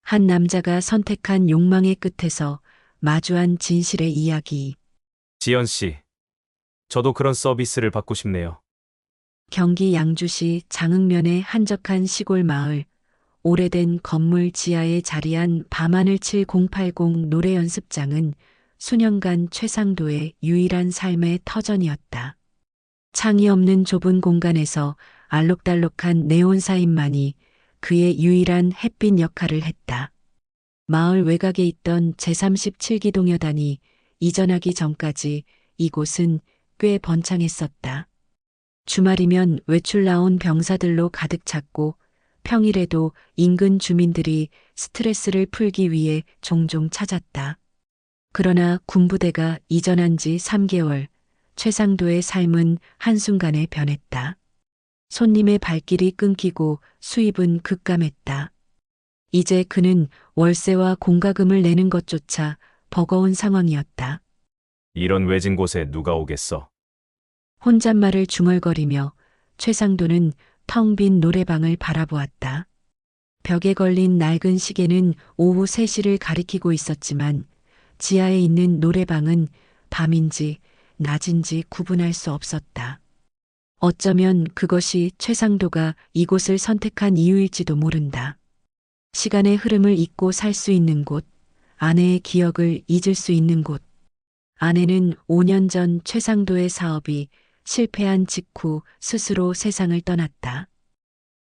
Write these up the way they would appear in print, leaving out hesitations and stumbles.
한 남자가 선택한 욕망의 끝에서 마주한 진실의 이야기. 지연 씨, 저도 그런 서비스를 받고 싶네요. 경기 양주시 장흥면의 한적한 시골 마을, 오래된 건물 지하에 자리한 밤하늘 7080 노래 연습장은 수년간 최상도의 유일한 삶의 터전이었다. 창이 없는 좁은 공간에서 알록달록한 네온사인만이 그의 유일한 햇빛 역할을 했다. 마을 외곽에 있던 제37기동여단이 이전하기 전까지 이곳은 꽤 번창했었다. 주말이면 외출 나온 병사들로 가득 찼고 평일에도 인근 주민들이 스트레스를 풀기 위해 종종 찾았다. 그러나 군부대가 이전한 지 3개월, 최상도의 삶은 한순간에 변했다. 손님의 발길이 끊기고 수입은 급감했다. 이제 그는 월세와 공과금을 내는 것조차 버거운 상황이었다. 이런 외진 곳에 누가 오겠어? 혼잣말을 중얼거리며 최상도는 텅 빈 노래방을 바라보았다. 벽에 걸린 낡은 시계는 오후 3시를 가리키고 있었지만 지하에 있는 노래방은 밤인지 낮인지 구분할 수 없었다. 어쩌면 그것이 최상도가 이곳을 선택한 이유일지도 모른다. 시간의 흐름을 잊고 살 수 있는 곳, 아내의 기억을 잊을 수 있는 곳. 아내는 5년 전 최상도의 사업이 실패한 직후 스스로 세상을 떠났다.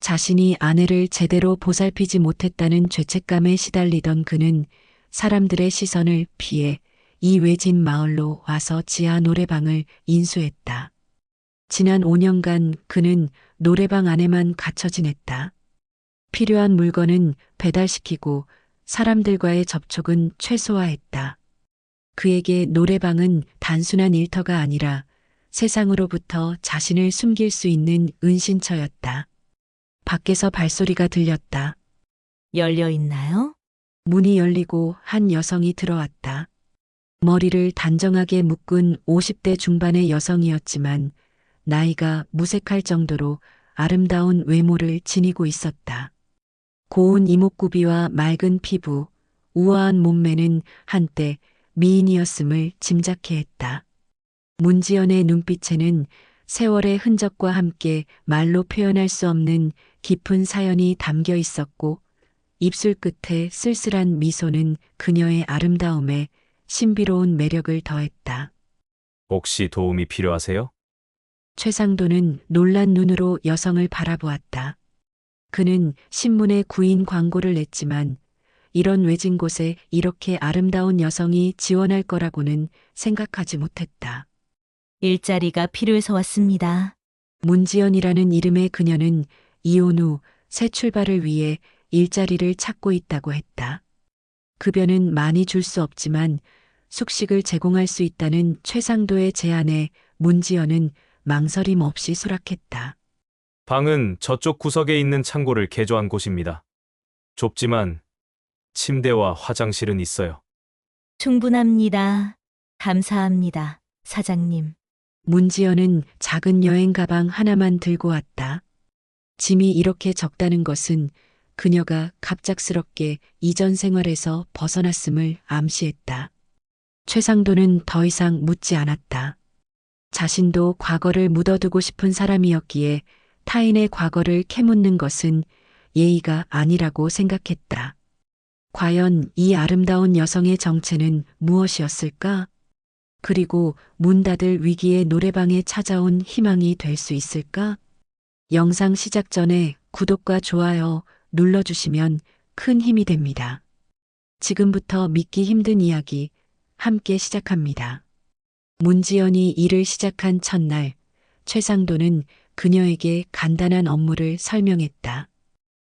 자신이 아내를 제대로 보살피지 못했다는 죄책감에 시달리던 그는 사람들의 시선을 피해 이 외진 마을로 와서 지하 노래방을 인수했다. 지난 5년간 그는 노래방 안에만 갇혀 지냈다. 필요한 물건은 배달시키고 사람들과의 접촉은 최소화했다. 그에게 노래방은 단순한 일터가 아니라 세상으로부터 자신을 숨길 수 있는 은신처였다. 밖에서 발소리가 들렸다. 열려 있나요? 문이 열리고 한 여성이 들어왔다. 머리를 단정하게 묶은 50대 중반의 여성이었지만 나이가 무색할 정도로 아름다운 외모를 지니고 있었다. 고운 이목구비와 맑은 피부, 우아한 몸매는 한때 미인이었음을 짐작케 했다. 문지연의 눈빛에는 세월의 흔적과 함께 말로 표현할 수 없는 깊은 사연이 담겨 있었고 입술 끝에 쓸쓸한 미소는 그녀의 아름다움에 신비로운 매력을 더했다. 혹시 도움이 필요하세요? 최상도는 놀란 눈으로 여성을 바라보았다. 그는 신문에 구인 광고를 냈지만 이런 외진 곳에 이렇게 아름다운 여성이 지원할 거라고는 생각하지 못했다. 일자리가 필요해서 왔습니다. 문지연이라는 이름의 그녀는 이혼 후 새 출발을 위해 일자리를 찾고 있다고 했다. 급여는 많이 줄 수 없지만 숙식을 제공할 수 있다는 최상도의 제안에 문지연은 망설임 없이 수락했다. 방은 저쪽 구석에 있는 창고를 개조한 곳입니다. 좁지만 침대와 화장실은 있어요. 충분합니다. 감사합니다, 사장님. 문지연은 작은 여행 가방 하나만 들고 왔다. 짐이 이렇게 적다는 것은 그녀가 갑작스럽게 이전 생활에서 벗어났음을 암시했다. 최상도는 더 이상 묻지 않았다. 자신도 과거를 묻어두고 싶은 사람이었기에 타인의 과거를 캐묻는 것은 예의가 아니라고 생각했다. 과연 이 아름다운 여성의 정체는 무엇이었을까? 그리고 문 닫을 위기의 노래방에 찾아온 희망이 될 수 있을까? 영상 시작 전에 구독과 좋아요 눌러주시면 큰 힘이 됩니다. 지금부터 믿기 힘든 이야기 함께 시작합니다. 문지연이 일을 시작한 첫날, 최상도는 그녀에게 간단한 업무를 설명했다.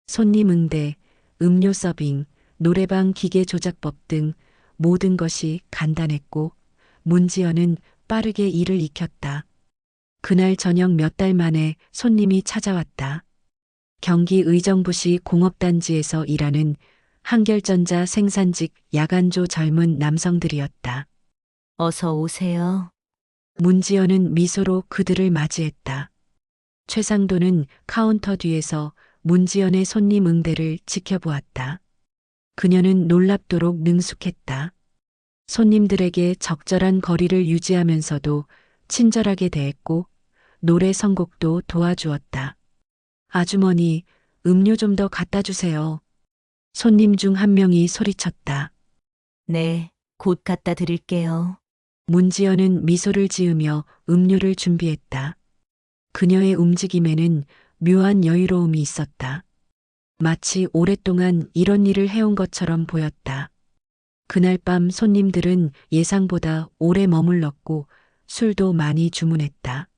손님 응대, 음료 서빙, 노래방 기계 조작법 등 모든 것이 간단했고 문지연은 빠르게 일을 익혔다. 그날 저녁 몇 달 만에 손님이 찾아왔다. 경기 의정부시 공업단지에서 일하는 한결전자 생산직 야간조 젊은 남성들이었다. 어서 오세요. 문지연은 미소로 그들을 맞이했다. 최상도는 카운터 뒤에서 문지연의 손님 응대를 지켜보았다. 그녀는 놀랍도록 능숙했다. 손님들에게 적절한 거리를 유지하면서도 친절하게 대했고 노래 선곡도 도와주었다. 아주머니, 음료 좀 더 갖다 주세요. 손님 중 한 명이 소리쳤다. 네, 곧 갖다 드릴게요. 문지연은 미소를 지으며 음료를 준비했다. 그녀의 움직임에는 묘한 여유로움이 있었다. 마치 오랫동안 이런 일을 해온 것처럼 보였다. 그날 밤 손님들은 예상보다 오래 머물렀고 술도 많이 주문했다.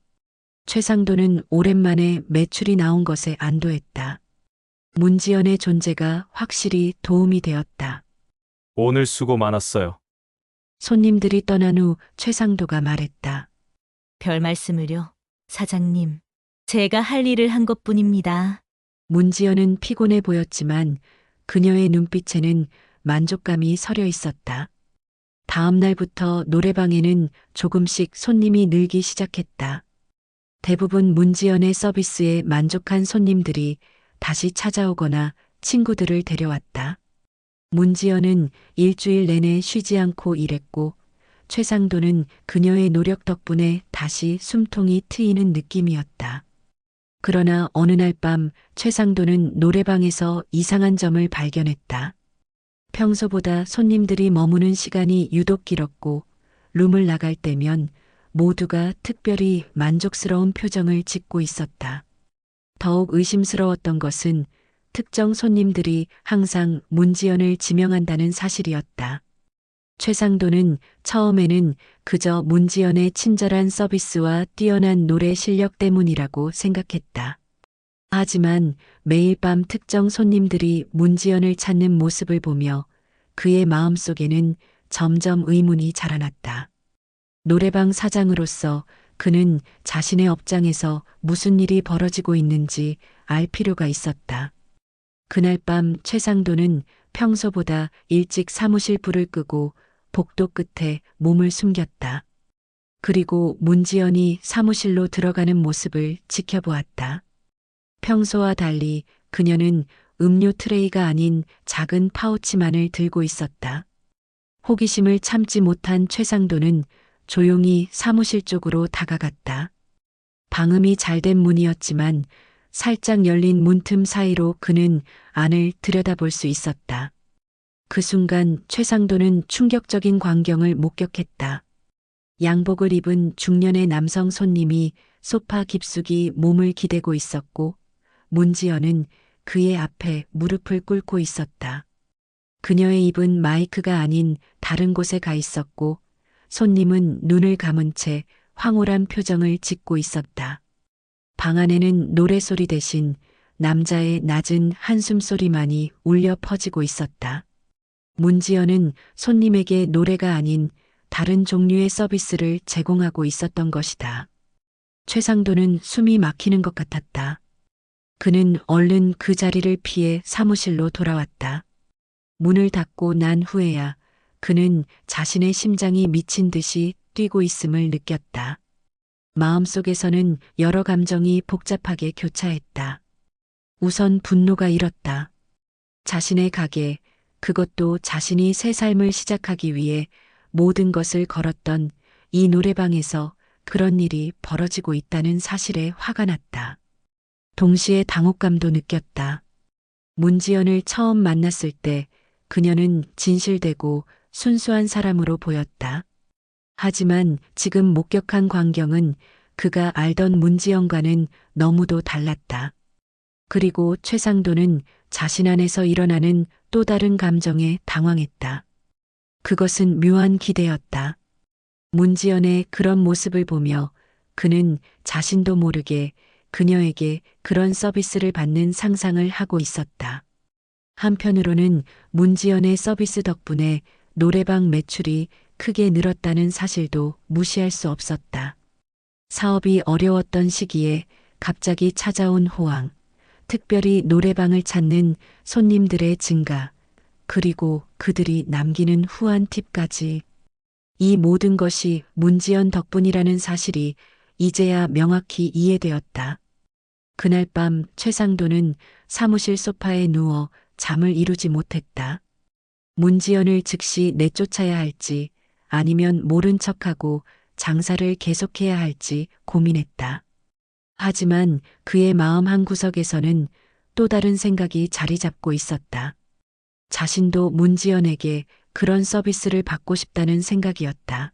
최상도는 오랜만에 매출이 나온 것에 안도했다. 문지연의 존재가 확실히 도움이 되었다. 오늘 수고 많았어요. 손님들이 떠난 후 최상도가 말했다. 별 말씀을요, 사장님. 제가 할 일을 한 것뿐입니다. 문지연은 피곤해 보였지만 그녀의 눈빛에는 만족감이 서려 있었다. 다음 날부터 노래방에는 조금씩 손님이 늘기 시작했다. 대부분 문지연의 서비스에 만족한 손님들이 다시 찾아오거나 친구들을 데려왔다. 문지연은 일주일 내내 쉬지 않고 일했고 최상도는 그녀의 노력 덕분에 다시 숨통이 트이는 느낌이었다. 그러나 어느 날 밤 최상도는 노래방에서 이상한 점을 발견했다. 평소보다 손님들이 머무는 시간이 유독 길었고 룸을 나갈 때면 모두가 특별히 만족스러운 표정을 짓고 있었다. 더욱 의심스러웠던 것은 특정 손님들이 항상 문지연을 지명한다는 사실이었다. 최상도는 처음에는 그저 문지연의 친절한 서비스와 뛰어난 노래 실력 때문이라고 생각했다. 하지만 매일 밤 특정 손님들이 문지연을 찾는 모습을 보며 그의 마음속에는 점점 의문이 자라났다. 노래방 사장으로서 그는 자신의 업장에서 무슨 일이 벌어지고 있는지 알 필요가 있었다. 그날 밤 최상도는 평소보다 일찍 사무실 불을 끄고 복도 끝에 몸을 숨겼다. 그리고 문지연이 사무실로 들어가는 모습을 지켜보았다. 평소와 달리 그녀는 음료 트레이가 아닌 작은 파우치만을 들고 있었다. 호기심을 참지 못한 최상도는 조용히 사무실 쪽으로 다가갔다. 방음이 잘 된 문이었지만 살짝 열린 문틈 사이로 그는 안을 들여다볼 수 있었다. 그 순간 최상도는 충격적인 광경을 목격했다. 양복을 입은 중년의 남성 손님이 소파 깊숙이 몸을 기대고 있었고 문지연은 그의 앞에 무릎을 꿇고 있었다. 그녀의 입은 마이크가 아닌 다른 곳에 가 있었고 손님은 눈을 감은 채 황홀한 표정을 짓고 있었다. 방 안에는 노래소리 대신 남자의 낮은 한숨소리만이 울려 퍼지고 있었다. 문지연은 손님에게 노래가 아닌 다른 종류의 서비스를 제공하고 있었던 것이다. 최상도는 숨이 막히는 것 같았다. 그는 얼른 그 자리를 피해 사무실로 돌아왔다. 문을 닫고 난 후에야 그는 자신의 심장이 미친 듯이 뛰고 있음을 느꼈다. 마음속에서는 여러 감정이 복잡하게 교차했다. 우선 분노가 일었다. 자신의 가게, 그것도 자신이 새 삶을 시작하기 위해 모든 것을 걸었던 이 노래방에서 그런 일이 벌어지고 있다는 사실에 화가 났다. 동시에 당혹감도 느꼈다. 문지연을 처음 만났을 때 그녀는 진실되고 순수한 사람으로 보였다. 하지만 지금 목격한 광경은 그가 알던 문지연과는 너무도 달랐다. 그리고 최상도는 자신 안에서 일어나는 또 다른 감정에 당황했다. 그것은 묘한 기대였다. 문지연의 그런 모습을 보며 그는 자신도 모르게 그녀에게 그런 서비스를 받는 상상을 하고 있었다. 한편으로는 문지연의 서비스 덕분에 노래방 매출이 크게 늘었다는 사실도 무시할 수 없었다. 사업이 어려웠던 시기에 갑자기 찾아온 호황, 특별히 노래방을 찾는 손님들의 증가, 그리고 그들이 남기는 후한 팁까지. 이 모든 것이 문지연 덕분이라는 사실이 이제야 명확히 이해되었다. 그날 밤 최상도는 사무실 소파에 누워 잠을 이루지 못했다. 문지연을 즉시 내쫓아야 할지 아니면 모른 척하고 장사를 계속해야 할지 고민했다. 하지만 그의 마음 한구석에서는 또 다른 생각이 자리 잡고 있었다. 자신도 문지연에게 그런 서비스를 받고 싶다는 생각이었다.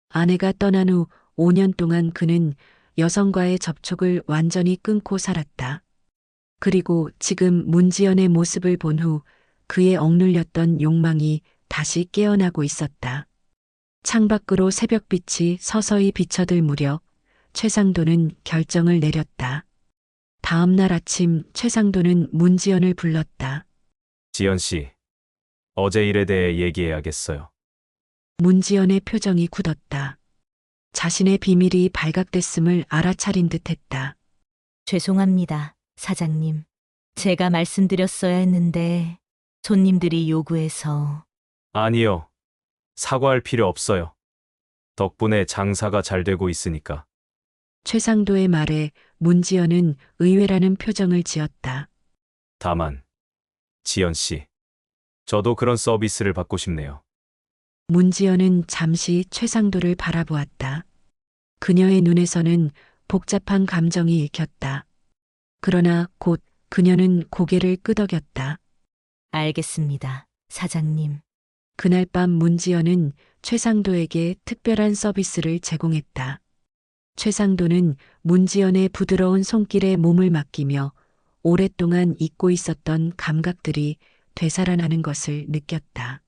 아내가 떠난 후 5년 동안 그는 여성과의 접촉을 완전히 끊고 살았다. 그리고 지금 문지연의 모습을 본 후 그의 억눌렸던 욕망이 다시 깨어나고 있었다. 창밖으로 새벽빛이 서서히 비쳐들 무렵 최상도는 결정을 내렸다. 다음 날 아침 최상도는 문지연을 불렀다. 지연 씨, 어제 일에 대해 얘기해야겠어요. 문지연의 표정이 굳었다. 자신의 비밀이 발각됐음을 알아차린 듯했다. 죄송합니다, 사장님. 제가 말씀드렸어야 했는데 손님들이 요구해서. 아니요. 사과할 필요 없어요. 덕분에 장사가 잘 되고 있으니까. 최상도의 말에 문지연은 의외라는 표정을 지었다. 다만, 지연 씨, 저도 그런 서비스를 받고 싶네요. 문지연은 잠시 최상도를 바라보았다. 그녀의 눈에서는 복잡한 감정이 읽혔다. 그러나 곧 그녀는 고개를 끄덕였다. 알겠습니다, 사장님. 그날 밤 문지연은 최상도에게 특별한 서비스를 제공했다. 최상도는 문지연의 부드러운 손길에 몸을 맡기며 오랫동안 잊고 있었던 감각들이 되살아나는 것을 느꼈다.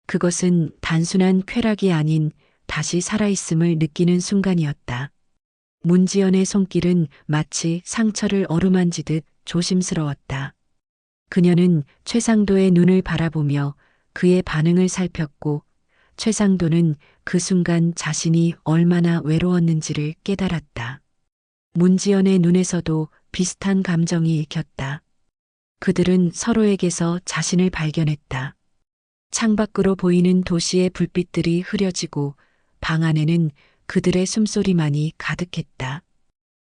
그것은 단순한 쾌락이 아닌 다시 살아있음을 느끼는 순간이었다. 문지연의 손길은 마치 상처를 어루만지듯 조심스러웠다. 그녀는 최상도의 눈을 바라보며 그의 반응을 살폈고 최상도는 그 순간 자신이 얼마나 외로웠는지를 깨달았다. 문지연의 눈에서도 비슷한 감정이 읽혔다. 그들은 서로에게서 자신을 발견했다. 창밖으로 보이는 도시의 불빛들이 흐려지고 방 안에는 그들의 숨소리만이 가득했다.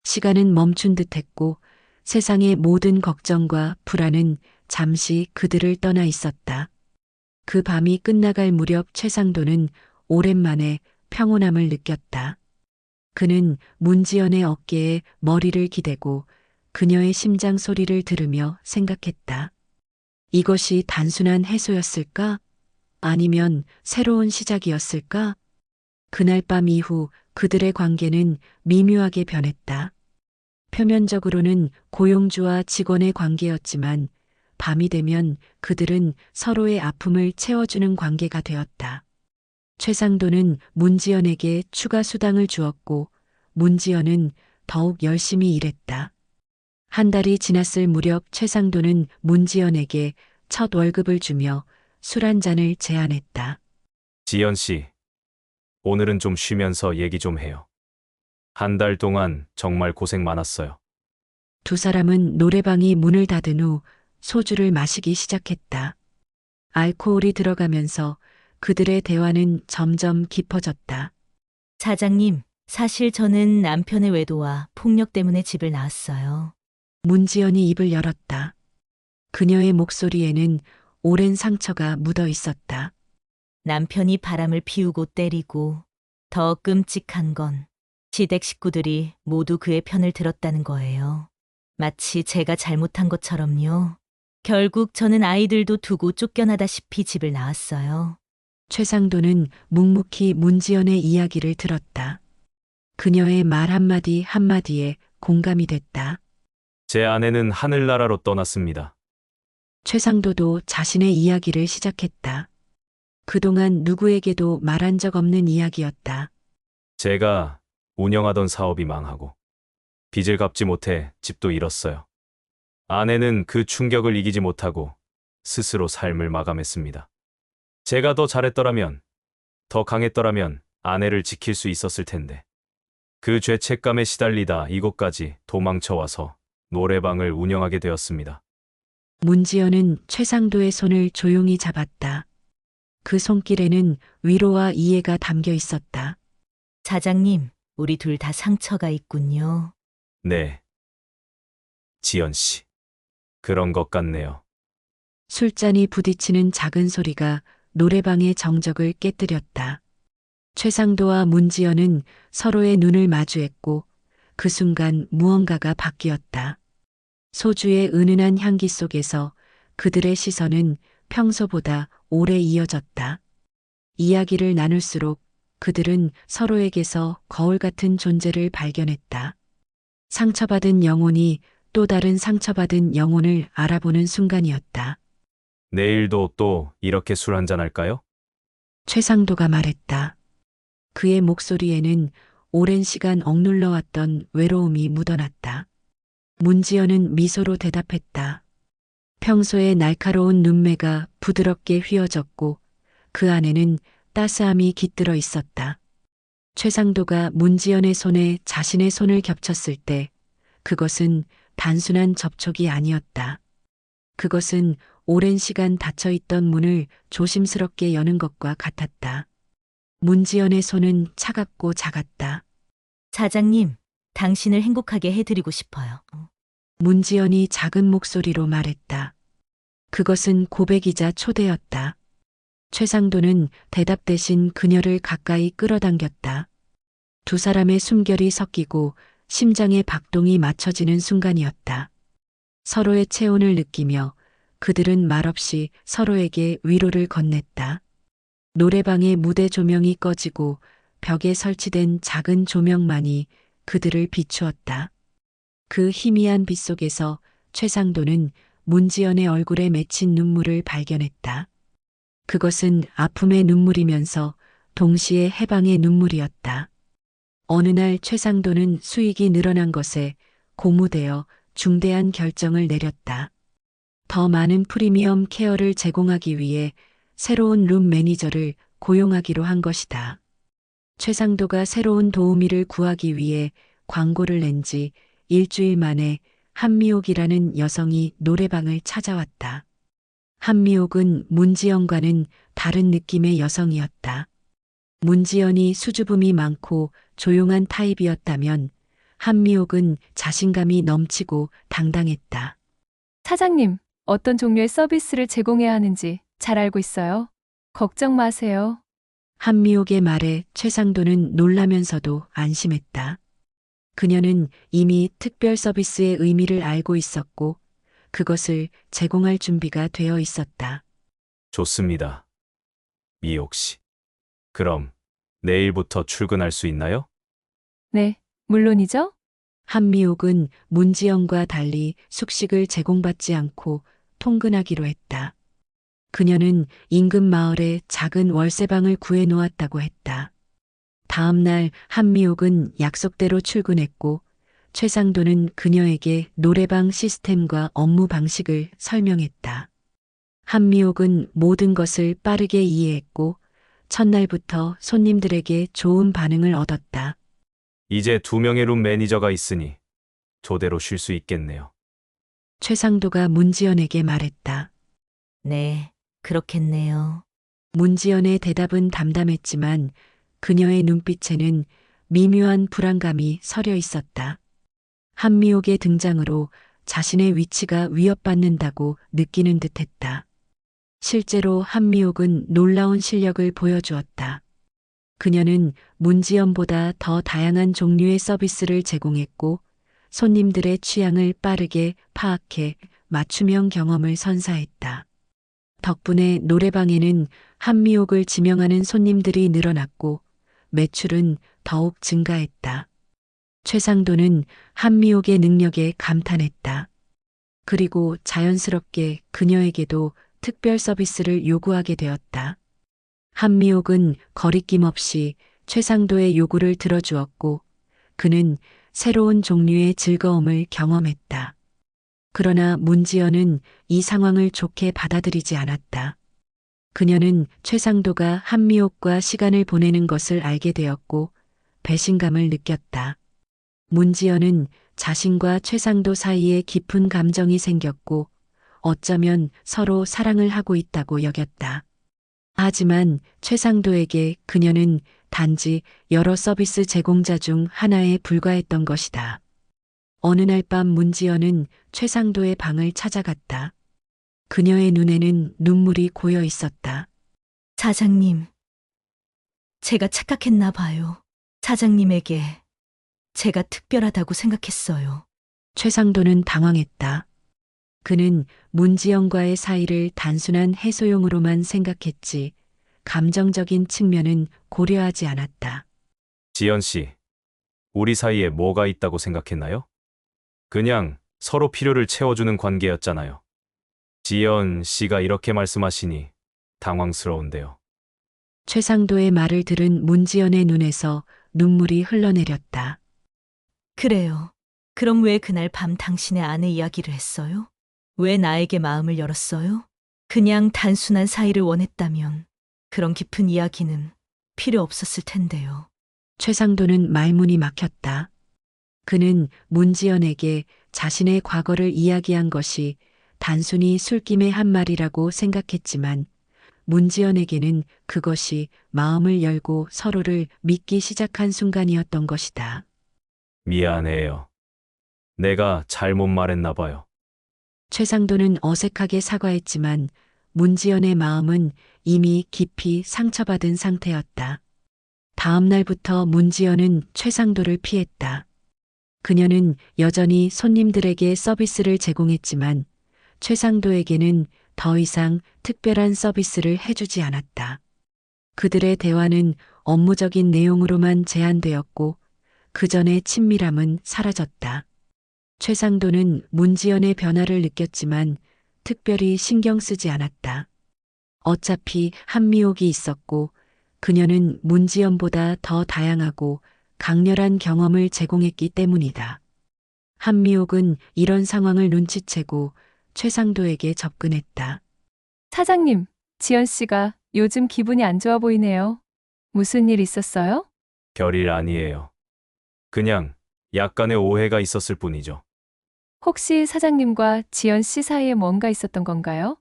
시간은 멈춘 듯했고 세상의 모든 걱정과 불안은 잠시 그들을 떠나 있었다. 그 밤이 끝나갈 무렵 최상도는 오랜만에 평온함을 느꼈다. 그는 문지연의 어깨에 머리를 기대고 그녀의 심장 소리를 들으며 생각했다. 이것이 단순한 해소였을까? 아니면 새로운 시작이었을까? 그날 밤 이후 그들의 관계는 미묘하게 변했다. 표면적으로는 고용주와 직원의 관계였지만 밤이 되면 그들은 서로의 아픔을 채워주는 관계가 되었다. 최상도는 문지연에게 추가 수당을 주었고 문지연은 더욱 열심히 일했다. 한 달이 지났을 무렵 최상도는 문지연에게 첫 월급을 주며 술 한 잔을 제안했다. 지연 씨, 오늘은 좀 쉬면서 얘기 좀 해요. 한 달 동안 정말 고생 많았어요. 두 사람은 노래방이 문을 닫은 후 소주를 마시기 시작했다. 알코올이 들어가면서 그들의 대화는 점점 깊어졌다. 사장님, 사실 저는 남편의 외도와 폭력 때문에 집을 나왔어요. 문지연이 입을 열었다. 그녀의 목소리에는 오랜 상처가 묻어 있었다. 남편이 바람을 피우고 때리고 더 끔찍한 건 시댁 식구들이 모두 그의 편을 들었다는 거예요. 마치 제가 잘못한 것처럼요. 결국 저는 아이들도 두고 쫓겨나다시피 집을 나왔어요. 최상도는 묵묵히 문지연의 이야기를 들었다. 그녀의 말 한마디 한마디에 공감이 됐다. 제 아내는 하늘나라로 떠났습니다. 최상도도 자신의 이야기를 시작했다. 그동안 누구에게도 말한 적 없는 이야기였다. 제가 운영하던 사업이 망하고 빚을 갚지 못해 집도 잃었어요. 아내는 그 충격을 이기지 못하고 스스로 삶을 마감했습니다. 제가 더 잘했더라면, 더 강했더라면 아내를 지킬 수 있었을 텐데. 그 죄책감에 시달리다 이곳까지 도망쳐와서 노래방을 운영하게 되었습니다. 문지연은 최상도의 손을 조용히 잡았다. 그 손길에는 위로와 이해가 담겨 있었다. 사장님, 우리 둘 다 상처가 있군요. 네. 지연 씨. 그런 것 같네요. 술잔이 부딪히는 작은 소리가 노래방의 정적을 깨뜨렸다. 최상도와 문지연은 서로의 눈을 마주했고 그 순간 무언가가 바뀌었다. 소주의 은은한 향기 속에서 그들의 시선은 평소보다 오래 이어졌다. 이야기를 나눌수록 그들은 서로에게서 거울 같은 존재를 발견했다. 상처받은 영혼이 또 다른 상처받은 영혼을 알아보는 순간이었다. 내일도 또 이렇게 술 한잔 할까요? 최상도가 말했다. 그의 목소리에는 오랜 시간 억눌러왔던 외로움이 묻어났다. 문지연은 미소로 대답했다. 평소의 날카로운 눈매가 부드럽게 휘어졌고 그 안에는 따스함이 깃들어 있었다. 최상도가 문지연의 손에 자신의 손을 겹쳤을 때 그것은 단순한 접촉이 아니었다. 그것은 오랜 시간 닫혀있던 문을 조심스럽게 여는 것과 같았다. 문지연의 손은 차갑고 작았다. 사장님, 당신을 행복하게 해드리고 싶어요. 문지연이 작은 목소리로 말했다. 그것은 고백이자 초대였다. 최상도는 대답 대신 그녀를 가까이 끌어당겼다. 두 사람의 숨결이 섞이고 심장의 박동이 맞춰지는 순간이었다. 서로의 체온을 느끼며 그들은 말없이 서로에게 위로를 건넸다. 노래방의 무대 조명이 꺼지고 벽에 설치된 작은 조명만이 그들을 비추었다. 그 희미한 빛 속에서 최상도는 문지연의 얼굴에 맺힌 눈물을 발견했다. 그것은 아픔의 눈물이면서 동시에 해방의 눈물이었다. 어느 날 최상도는 수익이 늘어난 것에 고무되어 중대한 결정을 내렸다. 더 많은 프리미엄 케어를 제공하기 위해 새로운 룸 매니저를 고용하기로 한 것이다. 최상도가 새로운 도우미를 구하기 위해 광고를 낸 지 일주일 만에 한미옥이라는 여성이 노래방을 찾아왔다. 한미옥은 문지연과는 다른 느낌의 여성이었다. 문지연이 수줍음이 많고 조용한 타입이었다면 한미옥은 자신감이 넘치고 당당했다. 사장님, 어떤 종류의 서비스를 제공해야 하는지 잘 알고 있어요. 걱정 마세요. 한미옥의 말에 최상도는 놀라면서도 안심했다. 그녀는 이미 특별 서비스의 의미를 알고 있었고 그것을 제공할 준비가 되어 있었다. 좋습니다. 미옥 씨. 그럼 내일부터 출근할 수 있나요? 네, 물론이죠. 한미옥은 문지연과 달리 숙식을 제공받지 않고 통근하기로 했다. 그녀는 인근 마을에 작은 월세방을 구해 놓았다고 했다. 다음 날 한미옥은 약속대로 출근했고 최상도는 그녀에게 노래방 시스템과 업무 방식을 설명했다. 한미옥은 모든 것을 빠르게 이해했고 첫날부터 손님들에게 좋은 반응을 얻었다. 이제 2명의 룸 매니저가 있으니 조대로 쉴 수 있겠네요. 최상도가 문지연에게 말했다. 네, 그렇겠네요. 문지연의 대답은 담담했지만 그녀의 눈빛에는 미묘한 불안감이 서려 있었다. 한미옥의 등장으로 자신의 위치가 위협받는다고 느끼는 듯했다. 실제로 한미옥은 놀라운 실력을 보여주었다. 그녀는 문지연보다 더 다양한 종류의 서비스를 제공했고 손님들의 취향을 빠르게 파악해 맞춤형 경험을 선사했다. 덕분에 노래방에는 한미옥을 지명하는 손님들이 늘어났고 매출은 더욱 증가했다. 최상도는 한미옥의 능력에 감탄했다. 그리고 자연스럽게 그녀에게도 특별 서비스를 요구하게 되었다. 한미옥은 거리낌 없이 최상도의 요구를 들어주었고 그는 새로운 종류의 즐거움을 경험했다. 그러나 문지연은 이 상황을 좋게 받아들이지 않았다. 그녀는 최상도가 한미옥과 시간을 보내는 것을 알게 되었고 배신감을 느꼈다. 문지연은 자신과 최상도 사이에 깊은 감정이 생겼고 어쩌면 서로 사랑을 하고 있다고 여겼다. 하지만 최상도에게 그녀는 단지 여러 서비스 제공자 중 하나에 불과했던 것이다. 어느 날 밤 문지연은 최상도의 방을 찾아갔다. 그녀의 눈에는 눈물이 고여 있었다. 사장님, 제가 착각했나 봐요. 사장님에게 제가 특별하다고 생각했어요. 최상도는 당황했다. 그는 문지영과의 사이를 단순한 해소용으로만 생각했지, 감정적인 측면은 고려하지 않았다. 지연 씨, 우리 사이에 뭐가 있다고 생각했나요? 그냥 서로 필요를 채워주는 관계였잖아요. 지연 씨가 이렇게 말씀하시니 당황스러운데요. 최상도의 말을 들은 문지연의 눈에서 눈물이 흘러내렸다. 그래요. 그럼 왜 그날 밤 당신의 아내 이야기를 했어요? 왜 나에게 마음을 열었어요? 그냥 단순한 사이를 원했다면 그런 깊은 이야기는 필요 없었을 텐데요. 최상도는 말문이 막혔다. 그는 문지연에게 자신의 과거를 이야기한 것이 단순히 술김의 한 말이라고 생각했지만, 문지연에게는 그것이 마음을 열고 서로를 믿기 시작한 순간이었던 것이다. 미안해요. 내가 잘못 말했나 봐요. 최상도는 어색하게 사과했지만 문지연의 마음은 이미 깊이 상처받은 상태였다. 다음 날부터 문지연은 최상도를 피했다. 그녀는 여전히 손님들에게 서비스를 제공했지만 최상도에게는 더 이상 특별한 서비스를 해주지 않았다. 그들의 대화는 업무적인 내용으로만 제한되었고 그 전의 친밀함은 사라졌다. 최상도는 문지연의 변화를 느꼈지만 특별히 신경 쓰지 않았다. 어차피 한미옥이 있었고 그녀는 문지연보다 더 다양하고 강렬한 경험을 제공했기 때문이다. 한미옥은 이런 상황을 눈치채고 최상도에게 접근했다. 사장님, 지연 씨가 요즘 기분이 안 좋아 보이네요. 무슨 일 있었어요? 별일 아니에요. 그냥 약간의 오해가 있었을 뿐이죠. 혹시 사장님과 지연 씨 사이에 뭔가 있었던 건가요?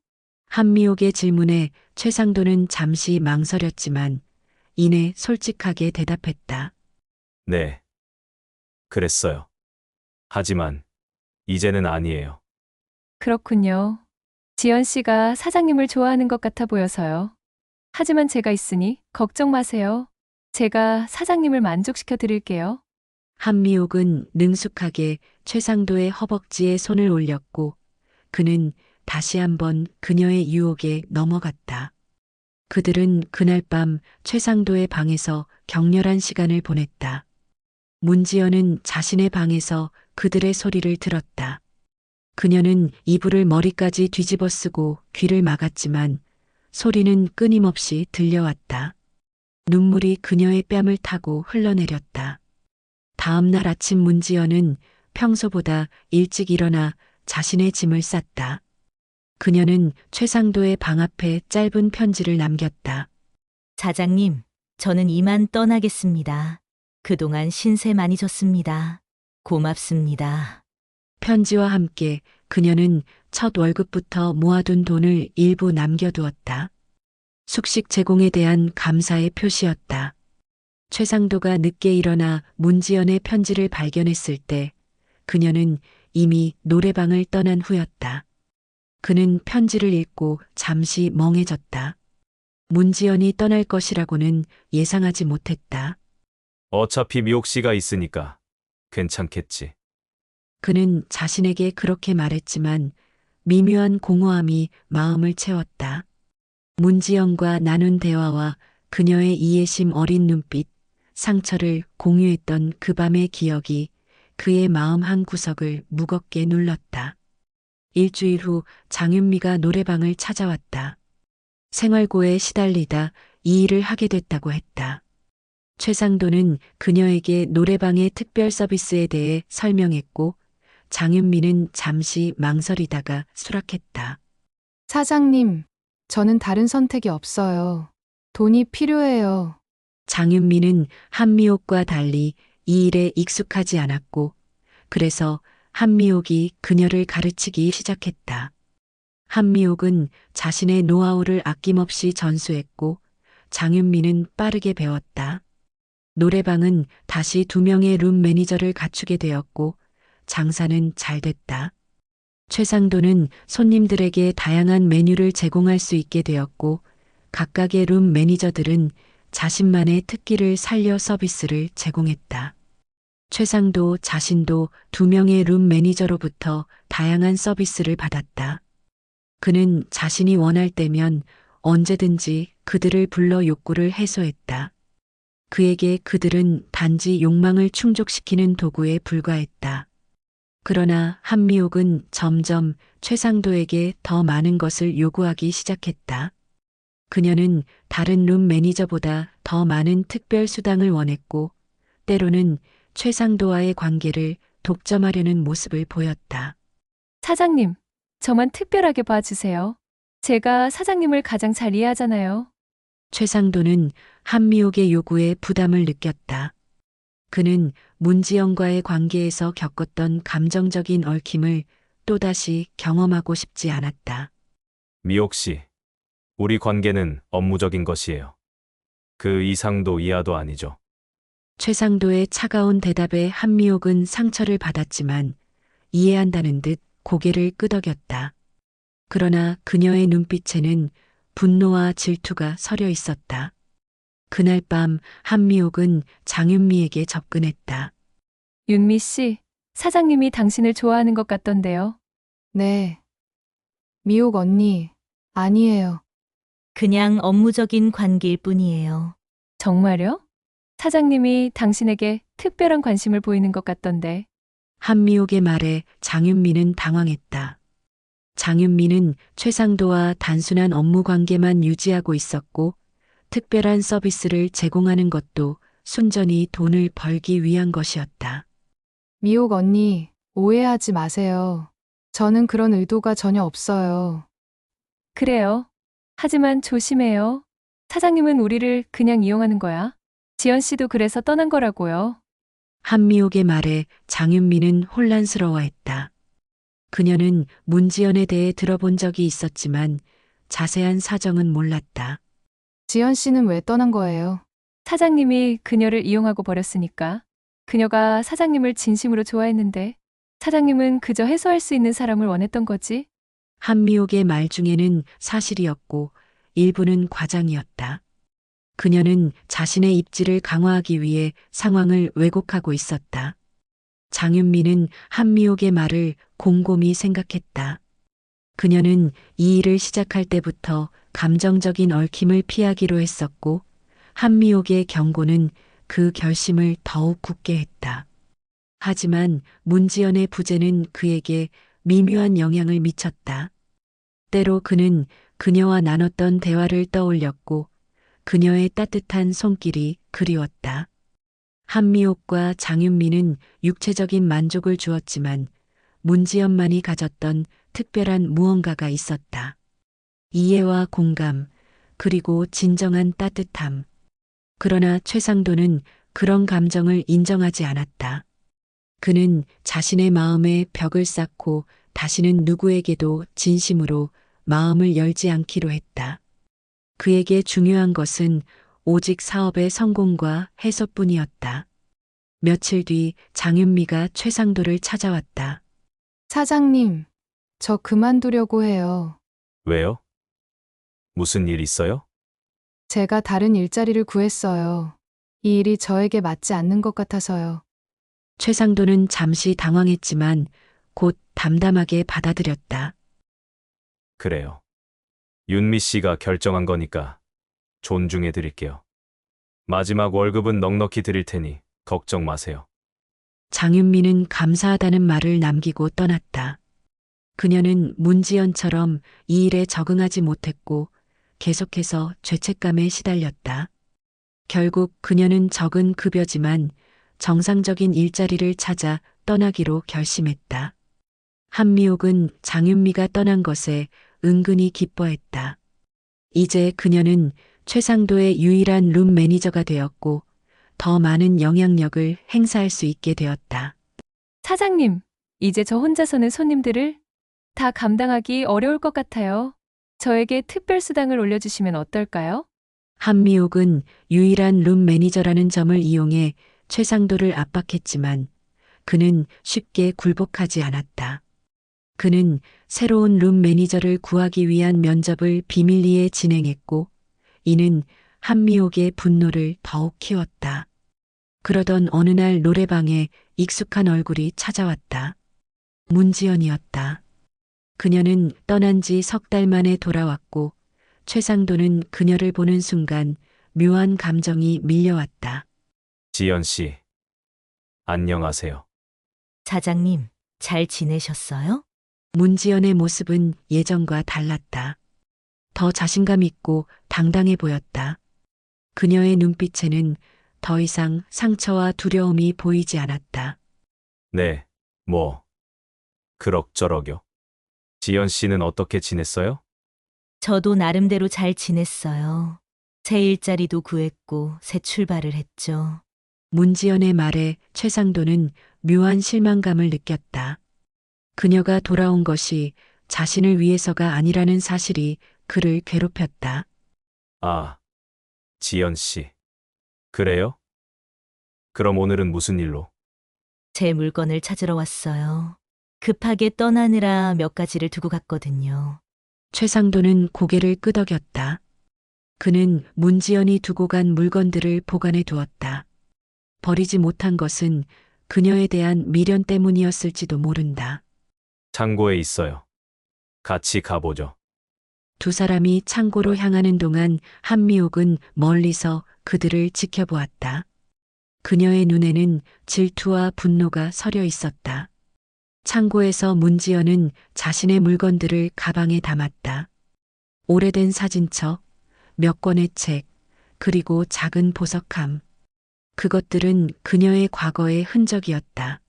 한미옥의 질문에 최상도는 잠시 망설였지만 이내 솔직하게 대답했다. 네. 그랬어요. 하지만 이제는 아니에요. 그렇군요. 지연 씨가 사장님을 좋아하는 것 같아 보여서요. 하지만 제가 있으니 걱정 마세요. 제가 사장님을 만족시켜 드릴게요. 한미옥은 능숙하게 최상도의 허벅지에 손을 올렸고 그는 다시 한번 그녀의 유혹에 넘어갔다. 그들은 그날 밤 최상도의 방에서 격렬한 시간을 보냈다. 문지연은 자신의 방에서 그들의 소리를 들었다. 그녀는 이불을 머리까지 뒤집어 쓰고 귀를 막았지만 소리는 끊임없이 들려왔다. 눈물이 그녀의 뺨을 타고 흘러내렸다. 다음 날 아침 문지연은 평소보다 일찍 일어나 자신의 짐을 쌌다. 그녀는 최상도의 방 앞에 짧은 편지를 남겼다. 사장님, 저는 이만 떠나겠습니다. 그동안 신세 많이 졌습니다. 고맙습니다. 편지와 함께 그녀는 첫 월급부터 모아둔 돈을 일부 남겨두었다. 숙식 제공에 대한 감사의 표시였다. 최상도가 늦게 일어나 문지연의 편지를 발견했을 때 그녀는 이미 노래방을 떠난 후였다. 그는 편지를 읽고 잠시 멍해졌다. 문지연이 떠날 것이라고는 예상하지 못했다. 어차피 미옥 씨가 있으니까 괜찮겠지. 그는 자신에게 그렇게 말했지만 미묘한 공허함이 마음을 채웠다. 문지연과 나눈 대화와 그녀의 이해심 어린 눈빛, 상처를 공유했던 그 밤의 기억이 그의 마음 한 구석을 무겁게 눌렀다. 일주일 후 장윤미가 노래방을 찾아왔다. 생활고에 시달리다 이 일을 하게 됐다고 했다. 최상도는 그녀에게 노래방의 특별 서비스에 대해 설명했고 장윤미는 잠시 망설이다가 수락했다. 사장님, 저는 다른 선택이 없어요. 돈이 필요해요. 장윤미는 한미옥과 달리 이 일에 익숙하지 않았고 그래서 한미옥이 그녀를 가르치기 시작했다. 한미옥은 자신의 노하우를 아낌없이 전수했고 장윤미는 빠르게 배웠다. 노래방은 다시 2명의 룸 매니저를 갖추게 되었고 장사는 잘 됐다. 최상도는 손님들에게 다양한 메뉴를 제공할 수 있게 되었고 각각의 룸 매니저들은 자신만의 특기를 살려 서비스를 제공했다. 최상도 자신도 2명의 룸 매니저로부터 다양한 서비스를 받았다. 그는 자신이 원할 때면 언제든지 그들을 불러 욕구를 해소했다. 그에게 그들은 단지 욕망을 충족시키는 도구에 불과했다. 그러나 한미옥은 점점 최상도에게 더 많은 것을 요구하기 시작했다. 그녀는 다른 룸 매니저보다 더 많은 특별 수당을 원했고, 때로는 최상도와의 관계를 독점하려는 모습을 보였다. 사장님, 저만 특별하게 봐주세요. 제가 사장님을 가장 잘 이해하잖아요. 최상도는 한미옥의 요구에 부담을 느꼈다. 그는 문지영과의 관계에서 겪었던 감정적인 얽힘을 또다시 경험하고 싶지 않았다. 미옥 씨, 우리 관계는 업무적인 것이에요. 그 이상도 이하도 아니죠. 최상도의 차가운 대답에 한미옥은 상처를 받았지만 이해한다는 듯 고개를 끄덕였다. 그러나 그녀의 눈빛에는 분노와 질투가 서려 있었다. 그날 밤 한미옥은 장윤미에게 접근했다. 윤미 씨, 사장님이 당신을 좋아하는 것 같던데요. 네. 미옥 언니, 아니에요. 그냥 업무적인 관계일 뿐이에요. 정말요? 사장님이 당신에게 특별한 관심을 보이는 것 같던데. 한미옥의 말에 장윤미는 당황했다. 장윤미는 최상도와 단순한 업무 관계만 유지하고 있었고 특별한 서비스를 제공하는 것도 순전히 돈을 벌기 위한 것이었다. 미옥 언니, 오해하지 마세요. 저는 그런 의도가 전혀 없어요. 그래요. 하지만 조심해요. 사장님은 우리를 그냥 이용하는 거야. 지연 씨도 그래서 떠난 거라고요. 한미옥의 말에 장윤미는 혼란스러워했다. 그녀는 문지연에 대해 들어본 적이 있었지만 자세한 사정은 몰랐다. 지연 씨는 왜 떠난 거예요? 사장님이 그녀를 이용하고 버렸으니까. 그녀가 사장님을 진심으로 좋아했는데 사장님은 그저 해소할 수 있는 사람을 원했던 거지. 한미옥의 말 중에는 사실이었고 일부는 과장이었다. 그녀는 자신의 입지를 강화하기 위해 상황을 왜곡하고 있었다. 장윤미는 한미옥의 말을 곰곰이 생각했다. 그녀는 이 일을 시작할 때부터 감정적인 얽힘을 피하기로 했었고 한미옥의 경고는 그 결심을 더욱 굳게 했다. 하지만 문지연의 부재는 그에게 미묘한 영향을 미쳤다. 때로 그는 그녀와 나눴던 대화를 떠올렸고 그녀의 따뜻한 손길이 그리웠다. 한미옥과 장윤미는 육체적인 만족을 주었지만 문지연만이 가졌던 특별한 무언가가 있었다. 이해와 공감, 그리고 진정한 따뜻함. 그러나 최상도는 그런 감정을 인정하지 않았다. 그는 자신의 마음에 벽을 쌓고 다시는 누구에게도 진심으로 마음을 열지 않기로 했다. 그에게 중요한 것은 오직 사업의 성공과 해소뿐이었다. 며칠 뒤 장윤미가 최상도를 찾아왔다. 사장님, 저 그만두려고 해요. 왜요? 무슨 일 있어요? 제가 다른 일자리를 구했어요. 이 일이 저에게 맞지 않는 것 같아서요. 최상도는 잠시 당황했지만 곧 담담하게 받아들였다. 그래요. 윤미 씨가 결정한 거니까 존중해 드릴게요. 마지막 월급은 넉넉히 드릴 테니 걱정 마세요. 장윤미는 감사하다는 말을 남기고 떠났다. 그녀는 문지연처럼 이 일에 적응하지 못했고 계속해서 죄책감에 시달렸다. 결국 그녀는 적은 급여지만 정상적인 일자리를 찾아 떠나기로 결심했다. 한미옥은 장윤미가 떠난 것에 은근히 기뻐했다. 이제 그녀는 최상도의 유일한 룸 매니저가 되었고 더 많은 영향력을 행사할 수 있게 되었다. 사장님, 이제 저 혼자서는 손님들을 다 감당하기 어려울 것 같아요. 저에게 특별 수당을 올려주시면 어떨까요? 한미옥은 유일한 룸 매니저라는 점을 이용해 최상도를 압박했지만 그는 쉽게 굴복하지 않았다. 그는 새로운 룸 매니저를 구하기 위한 면접을 비밀리에 진행했고, 이는 한미옥의 분노를 더욱 키웠다. 그러던 어느 날 노래방에 익숙한 얼굴이 찾아왔다. 문지연이었다. 그녀는 떠난 지 석 달 만에 돌아왔고, 최상도는 그녀를 보는 순간 묘한 감정이 밀려왔다. 지연 씨, 안녕하세요. 사장님, 잘 지내셨어요? 문지연의 모습은 예전과 달랐다. 더 자신감 있고 당당해 보였다. 그녀의 눈빛에는 더 이상 상처와 두려움이 보이지 않았다. 네, 뭐, 그럭저럭요. 지연 씨는 어떻게 지냈어요? 저도 나름대로 잘 지냈어요. 새 일자리도 구했고 새 출발을 했죠. 문지연의 말에 최상도는 묘한 실망감을 느꼈다. 그녀가 돌아온 것이 자신을 위해서가 아니라는 사실이 그를 괴롭혔다. 아, 지연 씨. 그래요? 그럼 오늘은 무슨 일로? 제 물건을 찾으러 왔어요. 급하게 떠나느라 몇 가지를 두고 갔거든요. 최상도는 고개를 끄덕였다. 그는 문지연이 두고 간 물건들을 보관해 두었다. 버리지 못한 것은 그녀에 대한 미련 때문이었을지도 모른다. 창고에 있어요. 같이 가보죠. 두 사람이 창고로 향하는 동안 한미옥은 멀리서 그들을 지켜보았다. 그녀의 눈에는 질투와 분노가 서려 있었다. 창고에서 문지연은 자신의 물건들을 가방에 담았다. 오래된 사진첩, 몇 권의 책, 그리고 작은 보석함. 그것들은 그녀의 과거의 흔적이었다.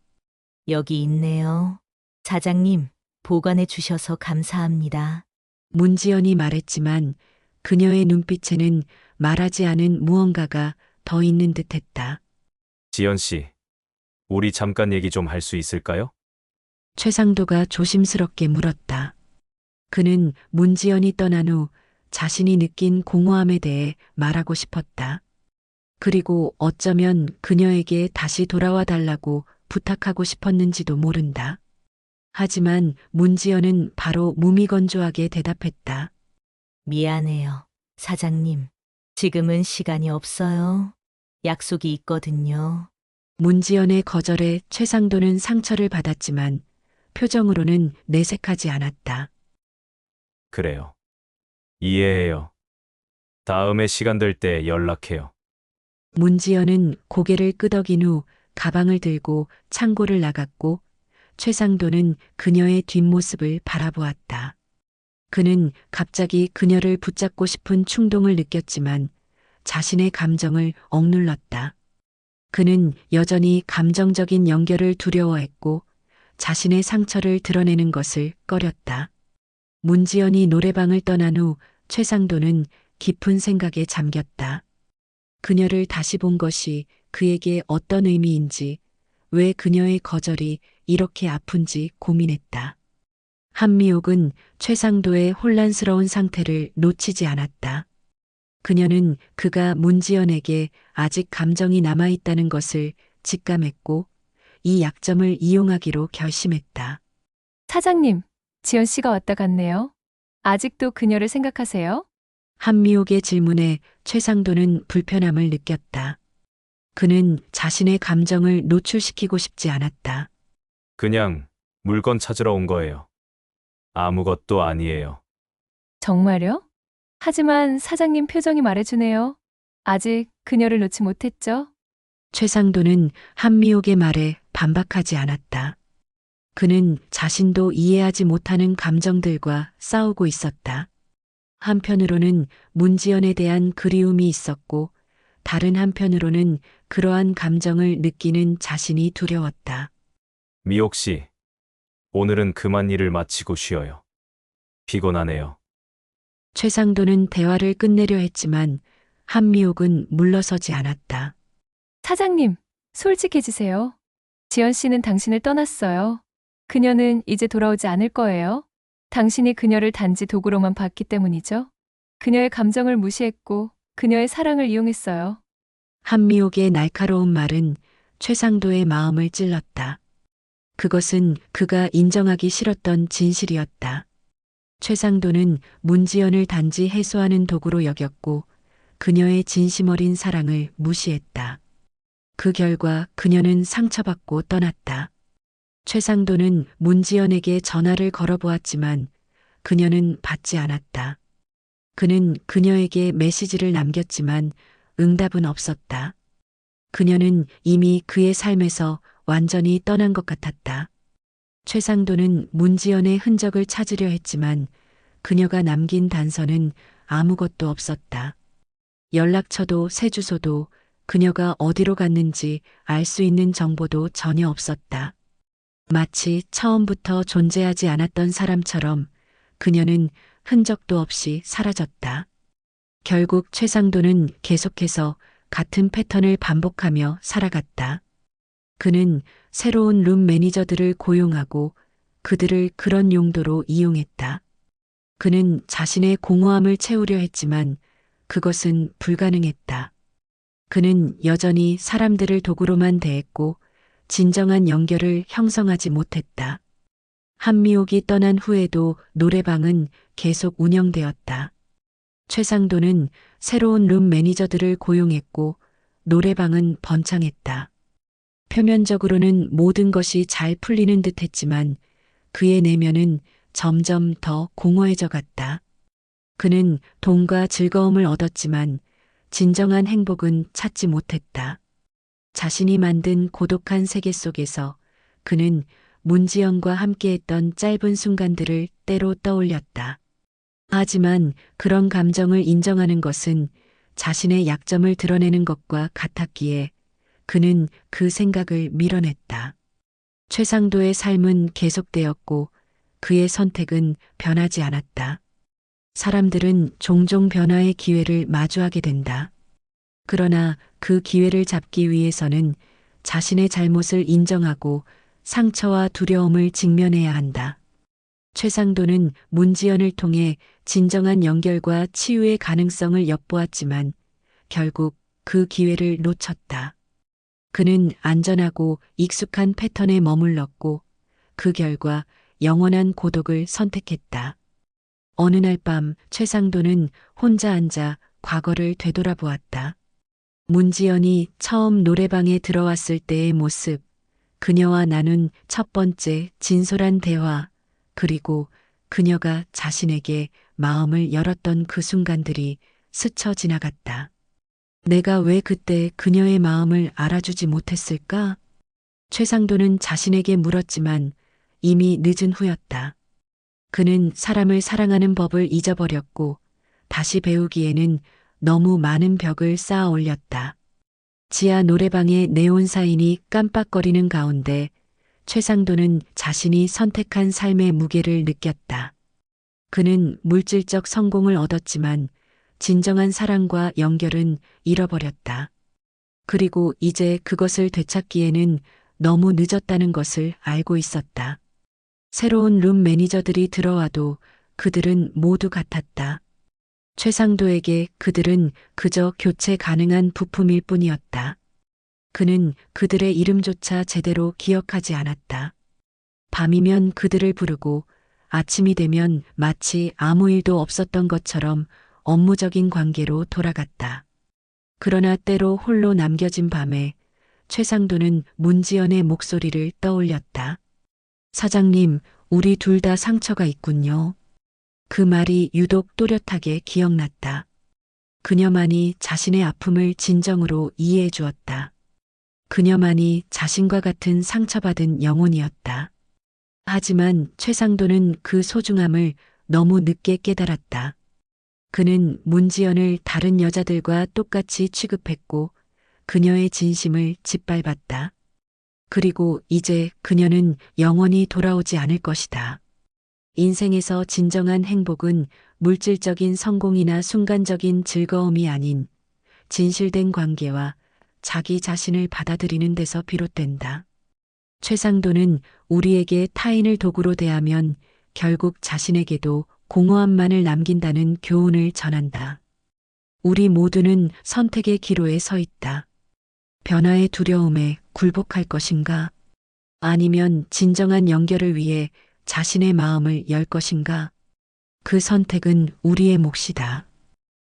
여기 있네요. 사장님, 보관해 주셔서 감사합니다. 문지연이 말했지만 그녀의 눈빛에는 말하지 않은 무언가가 더 있는 듯했다. 지연 씨, 우리 잠깐 얘기 좀 할 수 있을까요? 최상도가 조심스럽게 물었다. 그는 문지연이 떠난 후 자신이 느낀 공허함에 대해 말하고 싶었다. 그리고 어쩌면 그녀에게 다시 돌아와 달라고 부탁하고 싶었는지도 모른다. 하지만 문지연은 바로 무미건조하게 대답했다. 미안해요. 사장님, 지금은 시간이 없어요. 약속이 있거든요. 문지연의 거절에 최상도는 상처를 받았지만 표정으로는 내색하지 않았다. 그래요. 이해해요. 다음에 시간 될 때 연락해요. 문지연은 고개를 끄덕인 후 가방을 들고 창고를 나갔고 최상도는 그녀의 뒷모습을 바라보았다. 그는 갑자기 그녀를 붙잡고 싶은 충동을 느꼈지만 자신의 감정을 억눌렀다. 그는 여전히 감정적인 연결을 두려워했고 자신의 상처를 드러내는 것을 꺼렸다. 문지연이 노래방을 떠난 후 최상도는 깊은 생각에 잠겼다. 그녀를 다시 본 것이 그에게 어떤 의미인지, 왜 그녀의 거절이 이렇게 아픈지 고민했다. 한미옥은 최상도의 혼란스러운 상태를 놓치지 않았다. 그녀는 그가 문지연에게 아직 감정이 남아있다는 것을 직감했고 이 약점을 이용하기로 결심했다. 사장님, 지연 씨가 왔다 갔네요. 아직도 그녀를 생각하세요? 한미옥의 질문에 최상도는 불편함을 느꼈다. 그는 자신의 감정을 노출시키고 싶지 않았다. 그냥 물건 찾으러 온 거예요. 아무것도 아니에요. 정말요? 하지만 사장님 표정이 말해주네요. 아직 그녀를 놓지 못했죠? 최상도는 한미옥의 말에 반박하지 않았다. 그는 자신도 이해하지 못하는 감정들과 싸우고 있었다. 한편으로는 문지연에 대한 그리움이 있었고 다른 한편으로는 그러한 감정을 느끼는 자신이 두려웠다. 미옥 씨, 오늘은 그만 일을 마치고 쉬어요. 피곤하네요. 최상도는 대화를 끝내려 했지만 한미옥은 물러서지 않았다. 사장님, 솔직해지세요. 지연 씨는 당신을 떠났어요. 그녀는 이제 돌아오지 않을 거예요. 당신이 그녀를 단지 도구로만 봤기 때문이죠. 그녀의 감정을 무시했고 그녀의 사랑을 이용했어요. 한미옥의 날카로운 말은 최상도의 마음을 찔렀다. 그것은 그가 인정하기 싫었던 진실이었다. 최상도는 문지연을 단지 해소하는 도구로 여겼고 그녀의 진심 어린 사랑을 무시했다. 그 결과 그녀는 상처받고 떠났다. 최상도는 문지연에게 전화를 걸어보았지만 그녀는 받지 않았다. 그는 그녀에게 메시지를 남겼지만 응답은 없었다. 그녀는 이미 그의 삶에서 완전히 떠난 것 같았다. 최상도는 문지연의 흔적을 찾으려 했지만 그녀가 남긴 단서는 아무것도 없었다. 연락처도 새 주소도 그녀가 어디로 갔는지 알 수 있는 정보도 전혀 없었다. 마치 처음부터 존재하지 않았던 사람처럼 그녀는 흔적도 없이 사라졌다. 결국 최상도는 계속해서 같은 패턴을 반복하며 살아갔다. 그는 새로운 룸 매니저들을 고용하고 그들을 그런 용도로 이용했다. 그는 자신의 공허함을 채우려 했지만 그것은 불가능했다. 그는 여전히 사람들을 도구로만 대했고 진정한 연결을 형성하지 못했다. 한미옥이 떠난 후에도 노래방은 계속 운영되었다. 최상도는 새로운 룸 매니저들을 고용했고 노래방은 번창했다. 표면적으로는 모든 것이 잘 풀리는 듯 했지만 그의 내면은 점점 더 공허해져 갔다. 그는 돈과 즐거움을 얻었지만 진정한 행복은 찾지 못했다. 자신이 만든 고독한 세계 속에서 그는 문지연과 함께했던 짧은 순간들을 때로 떠올렸다. 하지만 그런 감정을 인정하는 것은 자신의 약점을 드러내는 것과 같았기에 그는 그 생각을 밀어냈다. 최상도의 삶은 계속되었고 그의 선택은 변하지 않았다. 사람들은 종종 변화의 기회를 마주하게 된다. 그러나 그 기회를 잡기 위해서는 자신의 잘못을 인정하고 상처와 두려움을 직면해야 한다. 최상도는 문지연을 통해 진정한 연결과 치유의 가능성을 엿보았지만 결국 그 기회를 놓쳤다. 그는 안전하고 익숙한 패턴에 머물렀고 그 결과 영원한 고독을 선택했다. 어느 날 밤 최상도는 혼자 앉아 과거를 되돌아보았다. 문지연이 처음 노래방에 들어왔을 때의 모습, 그녀와 나눈 첫 번째 진솔한 대화, 그리고 그녀가 자신에게 마음을 열었던 그 순간들이 스쳐 지나갔다. 내가 왜 그때 그녀의 마음을 알아주지 못했을까? 최상도는 자신에게 물었지만 이미 늦은 후였다. 그는 사람을 사랑하는 법을 잊어버렸고 다시 배우기에는 너무 많은 벽을 쌓아 올렸다. 지하 노래방의 네온 사인이 깜빡거리는 가운데 최상도는 자신이 선택한 삶의 무게를 느꼈다. 그는 물질적 성공을 얻었지만 진정한 사랑과 연결은 잃어버렸다. 그리고 이제 그것을 되찾기에는 너무 늦었다는 것을 알고 있었다. 새로운 룸 매니저들이 들어와도 그들은 모두 같았다. 최상도에게 그들은 그저 교체 가능한 부품일 뿐이었다. 그는 그들의 이름조차 제대로 기억하지 않았다. 밤이면 그들을 부르고 아침이 되면 마치 아무 일도 없었던 것처럼 업무적인 관계로 돌아갔다. 그러나 때로 홀로 남겨진 밤에 최상도는 문지연의 목소리를 떠올렸다. 사장님, 우리 둘 다 상처가 있군요. 그 말이 유독 또렷하게 기억났다. 그녀만이 자신의 아픔을 진정으로 이해해 주었다. 그녀만이 자신과 같은 상처받은 영혼이었다. 하지만 최상도는 그 소중함을 너무 늦게 깨달았다. 그는 문지연을 다른 여자들과 똑같이 취급했고 그녀의 진심을 짓밟았다. 그리고 이제 그녀는 영원히 돌아오지 않을 것이다. 인생에서 진정한 행복은 물질적인 성공이나 순간적인 즐거움이 아닌 진실된 관계와 자기 자신을 받아들이는 데서 비롯된다. 최상도는 우리에게 타인을 도구로 대하면 결국 자신에게도 공허함만을 남긴다는 교훈을 전한다. 우리 모두는 선택의 기로에 서 있다. 변화의 두려움에 굴복할 것인가? 아니면 진정한 연결을 위해 자신의 마음을 열 것인가? 그 선택은 우리의 몫이다.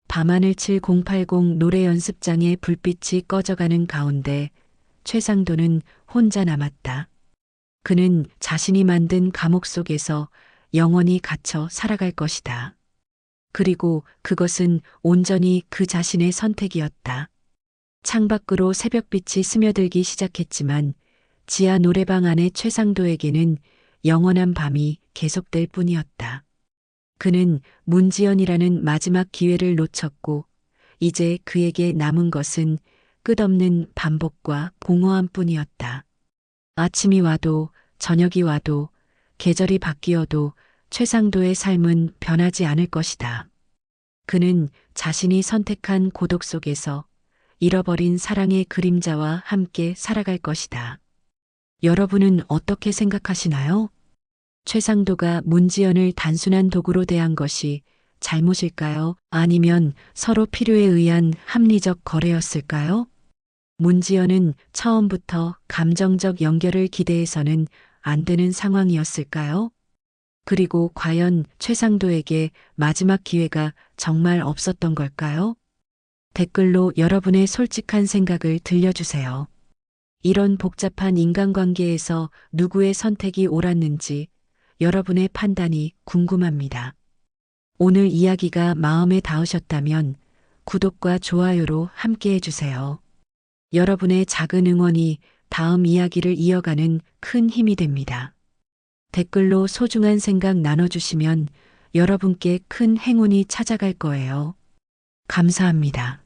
밤하늘칠 080 노래 연습장의 불빛이 꺼져가는 가운데 최상도는 혼자 남았다. 그는 자신이 만든 감옥 속에서 영원히 갇혀 살아갈 것이다. 그리고 그것은 온전히 그 자신의 선택이었다. 창밖으로 새벽빛이 스며들기 시작했지만 지하 노래방 안의 최상도에게는 영원한 밤이 계속될 뿐이었다. 그는 문지연이라는 마지막 기회를 놓쳤고 이제 그에게 남은 것은 끝없는 반복과 공허함 뿐이었다. 아침이 와도 저녁이 와도 계절이 바뀌어도 최상도의 삶은 변하지 않을 것이다. 그는 자신이 선택한 고독 속에서 잃어버린 사랑의 그림자와 함께 살아갈 것이다. 여러분은 어떻게 생각하시나요? 최상도가 문지연을 단순한 도구로 대한 것이 잘못일까요? 아니면 서로 필요에 의한 합리적 거래였을까요? 문지연은 처음부터 감정적 연결을 기대해서는 안 되는 상황이었을까요? 그리고 과연 최상도에게 마지막 기회가 정말 없었던 걸까요? 댓글로 여러분의 솔직한 생각을 들려주세요. 이런 복잡한 인간관계에서 누구의 선택이 옳았는지 여러분의 판단이 궁금합니다. 오늘 이야기가 마음에 닿으셨다면 구독과 좋아요로 함께 해주세요. 여러분의 작은 응원이 다음 이야기를 이어가는 큰 힘이 됩니다. 댓글로 소중한 생각 나눠주시면 여러분께 큰 행운이 찾아갈 거예요. 감사합니다.